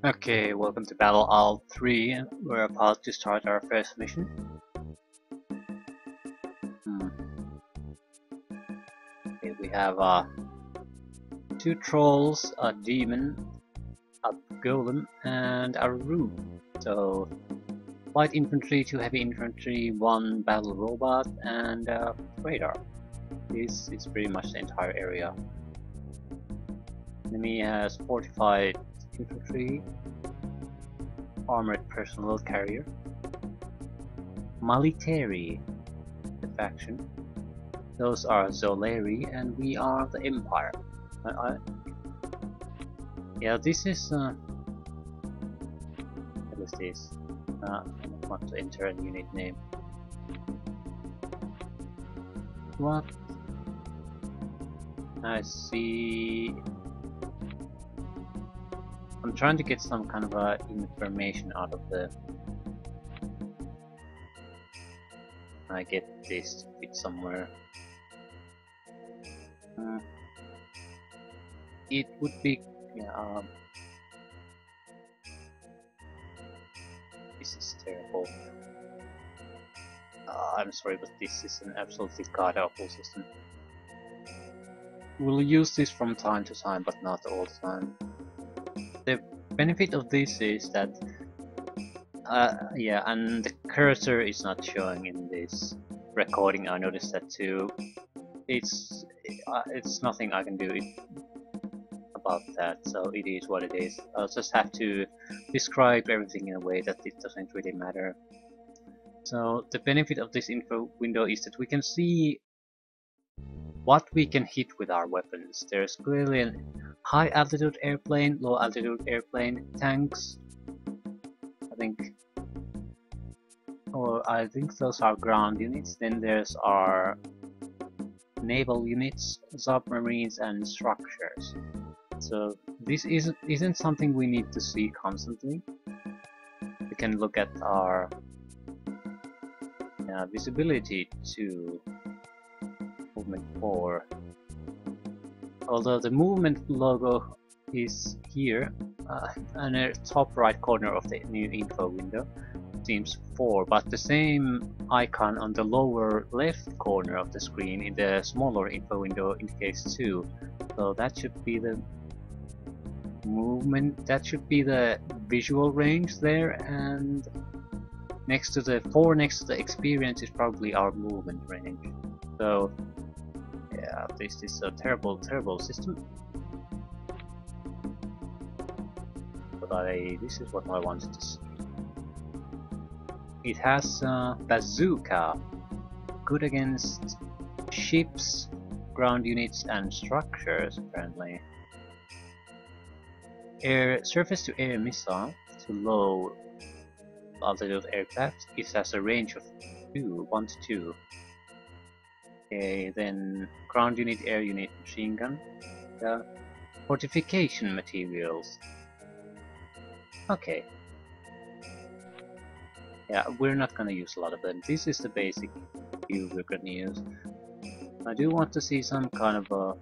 Okay, welcome to Battle Isle 3. We're about to start our first mission. Hmm. Okay, we have two trolls, a demon, a golem, and a rune. So, light infantry, two heavy infantry, one battle robot, and radar. This is pretty much the entire area. Enemy has fortified infantry, armored personnel carrier, military, the faction. Those are Zoleri, and we are the Empire. Yeah, this is. What is this? I don't want to enter a unit name. What? I see. I'm trying to get some kind of information out of the. I get this to fit somewhere. It would be. Yeah, this is terrible. I'm sorry, but this is an absolutely god-awful system. We'll use this from time to time, but not all the time. The benefit of this is that, yeah, and the cursor is not showing in this recording. I noticed that too. It's nothing I can do about that, so it is what it is. I'll just have to describe everything in a way that it doesn't really matter. So the benefit of this info window is that we can see what we can hit with our weapons. There's clearly a high altitude airplane, low altitude airplane, tanks, I think those are ground units. Then there's our naval units, submarines, and structures. So this isn't something we need to see constantly. We can look at our visibility to movement 4. Although the movement logo is here, in the top right corner of the new info window, seems 4, but the same icon on the lower left corner of the screen in the smaller info window indicates 2. So that should be the movement, that should be the visual range there, and next to the 4 next to the experience is probably our movement range. So yeah, this is a terrible system. But this is what I wanted to see. It has bazooka, good against ships, ground units, and structures apparently. Surface-to-air missile to low altitude aircraft. It has a range of 1 to 2. Okay, then ground unit, air unit, machine gun. Fortification materials. Okay. Yeah, we're not gonna use a lot of them. This is the basic view we're gonna use. I do want to see some kind of a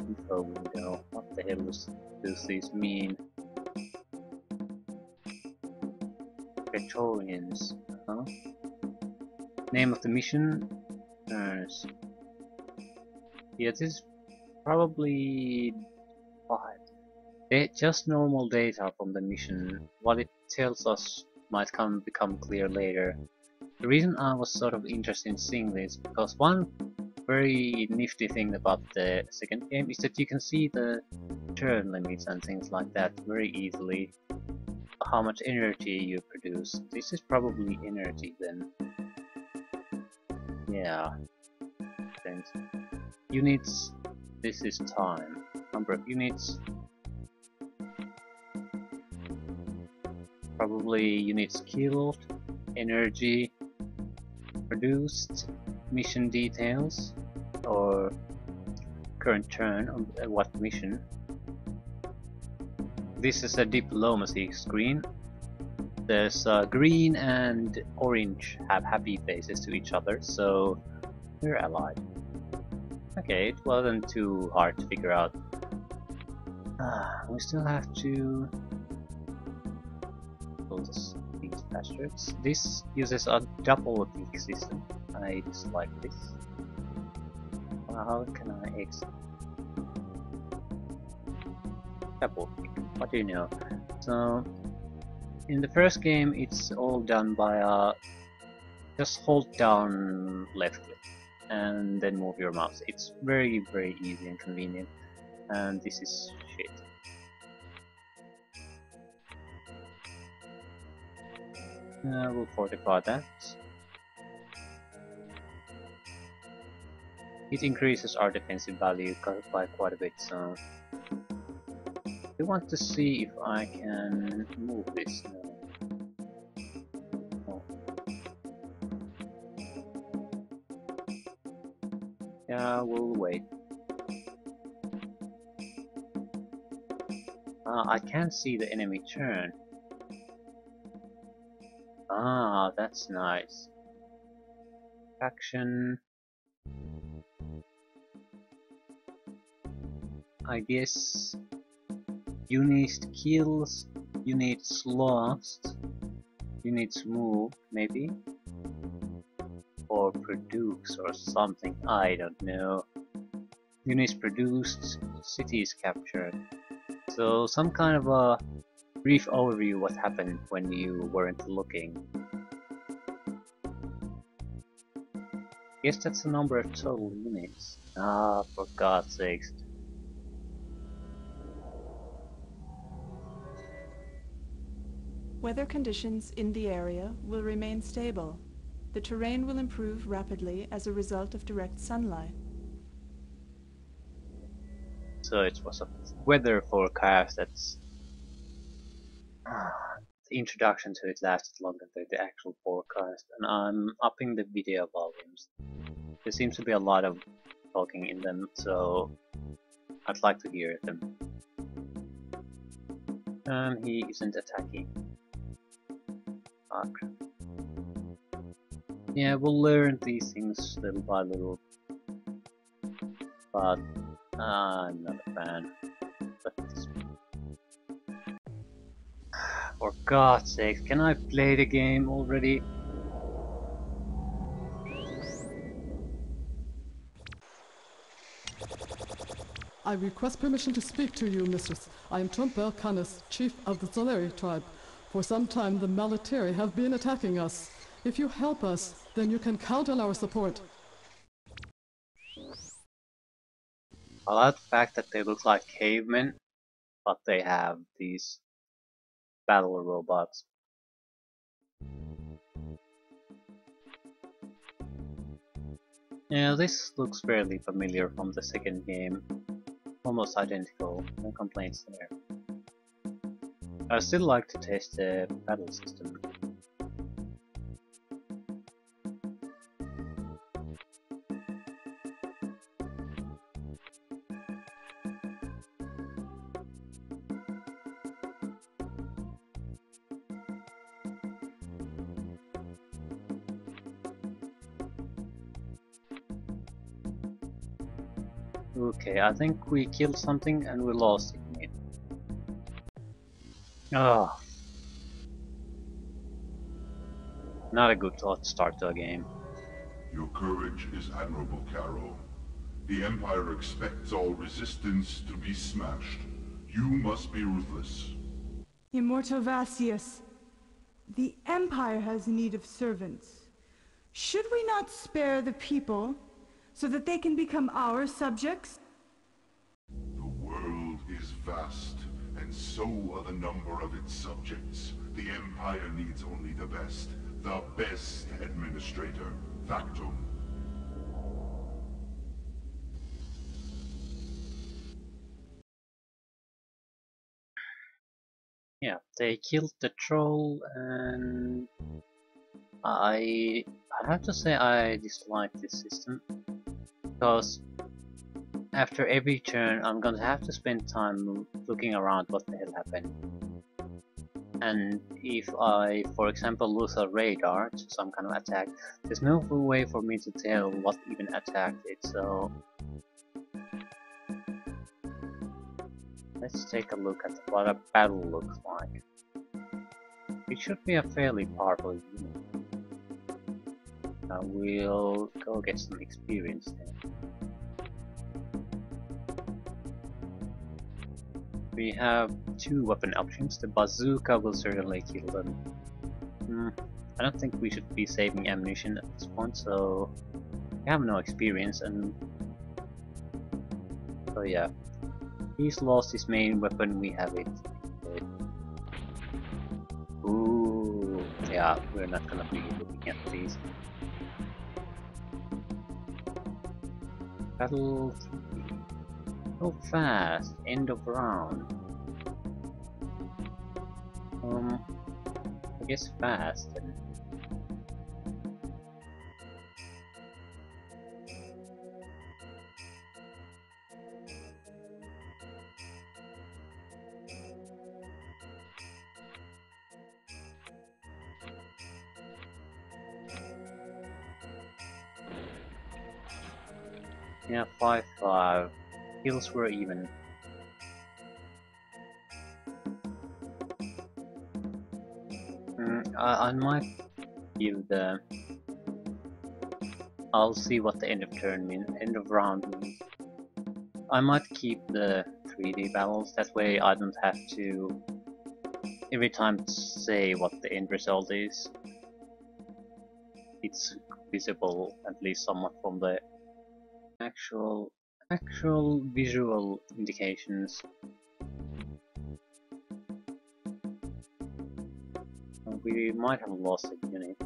info window. What the hell does this mean? Praetorians. Huh? Name of the mission? Yeah, this is probably just normal data from the mission. What it tells us might become clear later. The reason I was sort of interested in seeing this because one very nifty thing about the second game is that you can see the turn limits and things like that very easily. How much energy you produce. This is probably energy then. Yeah. Thanks. Units. This is time. Number of units. Probably units killed, energy produced, mission details, or current turn on what mission. This is a diplomacy screen. There's green and orange have happy faces to each other, so we're allied. Okay, it wasn't too hard to figure out. We still have to kill these bastards. This uses a double peak system. I dislike this. How can I exit? Double peak. What do you know? So in the first game, it's all done by just hold down left click and then move your mouse. It's very easy and convenient. And this is shit. We'll fortify that. It increases our defensive value by quite a bit, so I want to see if I can move this now. Oh. Yeah, we'll wait. I can't see the enemy turn. Ah, that's nice. Action. I guess units kills, units lost, units move, maybe? Or produce or something, I don't know. Units produced, cities captured. So some kind of a brief overview what happened when you weren't looking. Guess that's the number of total units. Ah, for God's sakes. Weather conditions in the area will remain stable. The terrain will improve rapidly as a result of direct sunlight. So it was a weather forecast that's... the introduction to it lasted longer than the actual forecast, and I'm upping the video volumes. There seems to be a lot of talking in them, so I'd like to hear them. He isn't attacking. Ah, crap. Yeah, we'll learn these things little by little, but I'm not a fan. For God's sake, can I play the game already? I request permission to speak to you, mistress. I am Trumpel Canis, chief of the Soleri tribe. For some time, the Malateri have been attacking us. If you help us, then you can count on our support. I like the fact that they look like cavemen, but they have these battle robots. Yeah, this looks fairly familiar from the second game. Almost identical, no complaints there. I still like to test the battle system. Okay, I think we killed something and we lost it again. Oh. Not a good start to a game. Your courage is admirable, Caro. The Empire expects all resistance to be smashed. You must be ruthless. Immortal Vasius, the Empire has need of servants. Should we not spare the people so that they can become our subjects? The world is vast, and so are the number of its subjects. The Empire needs only the best administrator, Factum. Yeah, they killed the troll, and I have to say I dislike this system, because after every turn I'm gonna have to spend time looking around what the hell happened. And if I, for example, lose a radar to some kind of attack, there's no way for me to tell what even attacked it, so let's take a look at what a battle looks like. It should be a fairly powerful unit. We'll go get some experience there. We have two weapon options. The bazooka will certainly kill them. I don't think we should be saving ammunition at this point, so we have no experience, and so yeah. He's lost his main weapon, we have it. Ooh, yeah, we're not gonna be looking at these. Battle 3. So fast, end of round. I guess fast. And yeah, 5-5. Kills were even. I might give the. I'll see what the end of turn means. End of round means. I might keep the 3D battles. That way, I don't have to every time say what the end result is. It's visible, at least somewhat, from the actual visual indications. We might have lost a unit.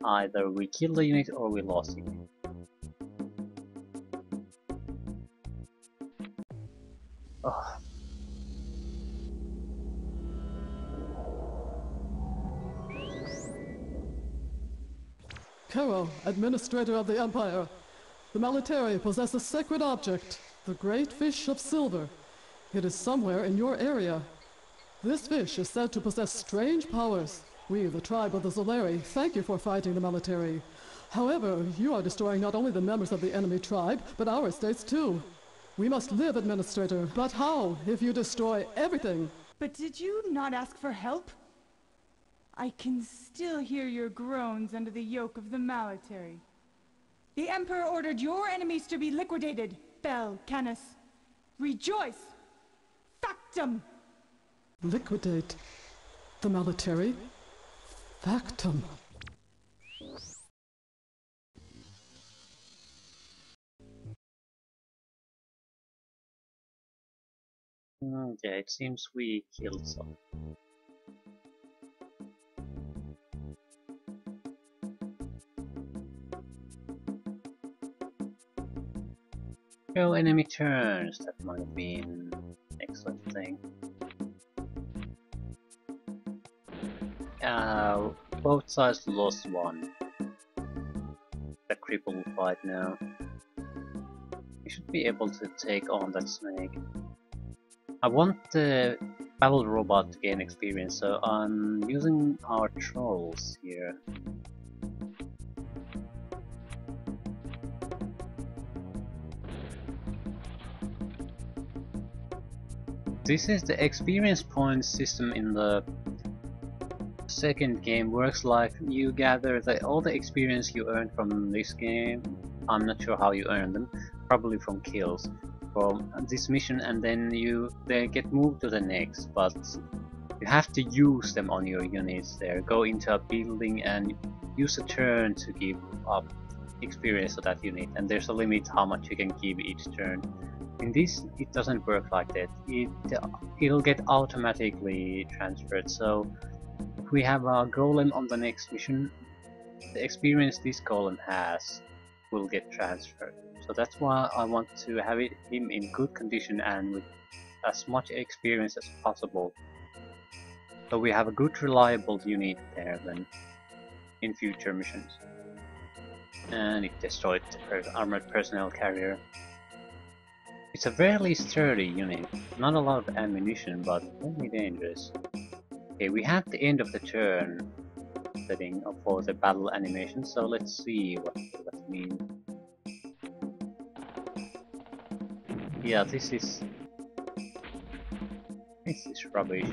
Either we killed the unit or we lost it. Oh. Caro, Administrator of the Empire. The Malatarii possess a sacred object, the Great Fish of Silver. It is somewhere in your area. This fish is said to possess strange powers. We, the tribe of the Zoleri, thank you for fighting the Malatarii. However, you are destroying not only the members of the enemy tribe, but our estates too. We must live, Administrator, but how if you destroy everything? But did you not ask for help? I can still hear your groans under the yoke of the Malatarii. The Emperor ordered your enemies to be liquidated, Bel Canis. Rejoice! Factum! Liquidate the Malatarii? Factum. Yeah, it seems we killed some. Go enemy turns, that might have been an excellent thing. Both sides lost one. The cripple fight now. We should be able to take on that snake. I want the battle robot to gain experience, so I'm using our trolls here. This is the experience points system in the second game. Works like you gather all the experience you earned from this game. I'm not sure how you earn them, probably from kills from this mission, and then they get moved to the next, but you have to use them on your units there. Go into a building and use a turn to give up experience to that unit, and there's a limit how much you can give each turn. In this, it doesn't work like that. It'll get automatically transferred. So if we have a golem on the next mission, the experience this golem has will get transferred. So that's why I want to have him in good condition and with as much experience as possible. So we have a good reliable unit there then in future missions. And it destroyed the armored personnel carrier. It's a fairly sturdy unit, not a lot of ammunition, but very dangerous. Okay, we have the end of the turn setting for the battle animation, so let's see what that means. Yeah, this is This is rubbish.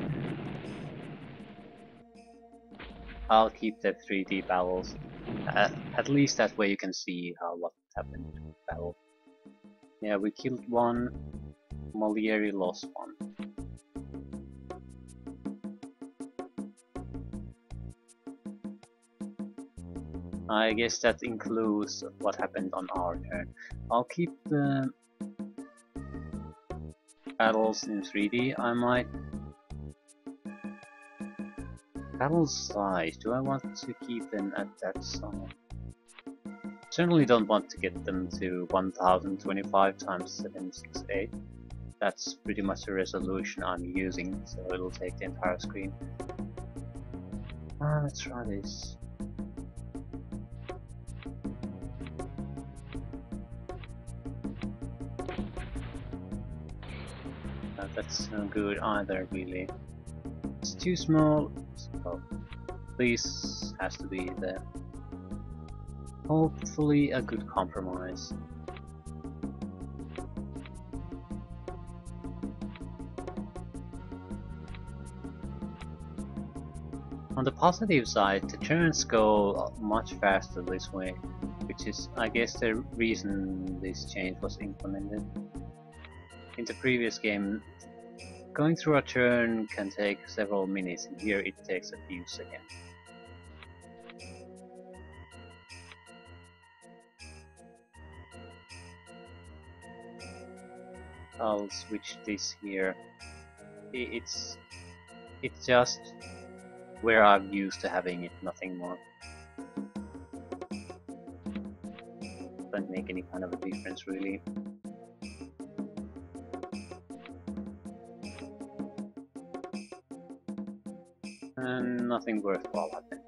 I'll keep the 3D battles. At least that way you can see what happened in battle. Yeah, we killed one. Molieri lost one. I guess that includes what happened on our turn. I'll keep the battles in 3D. I might... Battle size, do I want to keep them at that size? Certainly don't want to get them to 1025 times 768. That's pretty much the resolution I'm using, so it'll take the entire screen. Let's try this. That's no good either, really. It's too small, so this has to be the hopefully a good compromise. On the positive side, the turns go much faster this way, which is, I guess, the reason this change was implemented. In the previous game, going through a turn can take several minutes, and here it takes a few seconds. I'll switch this here. It's just where I'm used to having it, nothing more. Doesn't make any kind of a difference, really. And nothing worthwhile happened.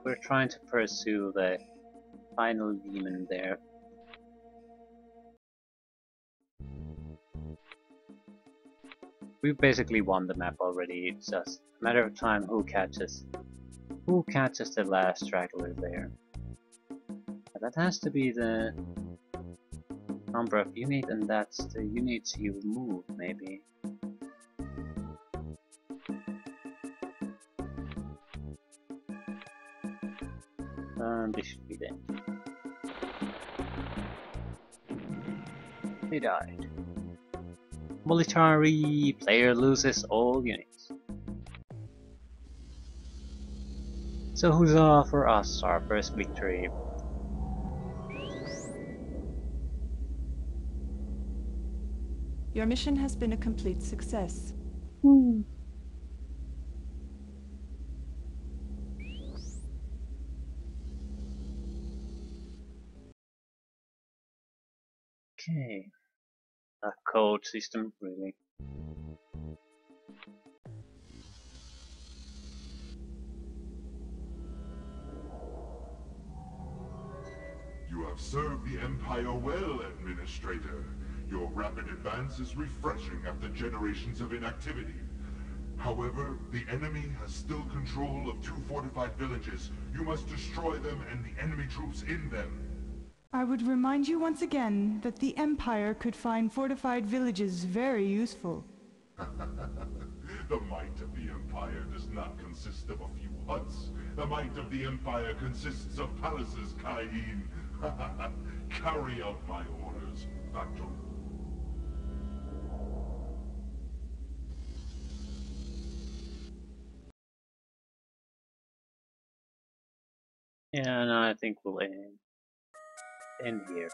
We're trying to pursue the final demon there. We basically won the map already. It's just a matter of time who catches the last straggler there. But that has to be the number of units, and that's the units you move, maybe. This should be there. They died. Military player loses all units. So huzzah for us, our first victory. Your mission has been a complete success. Okay. A code system, really. You have served the Empire well, Administrator. Your rapid advance is refreshing after generations of inactivity. However, the enemy has still control of 2 fortified villages. You must destroy them and the enemy troops in them. I would remind you once again that the Empire could find fortified villages very useful. The might of the Empire does not consist of a few huts. The might of the Empire consists of palaces, Kain. Carry out my orders, Factor. Yeah, and I think we'll end here.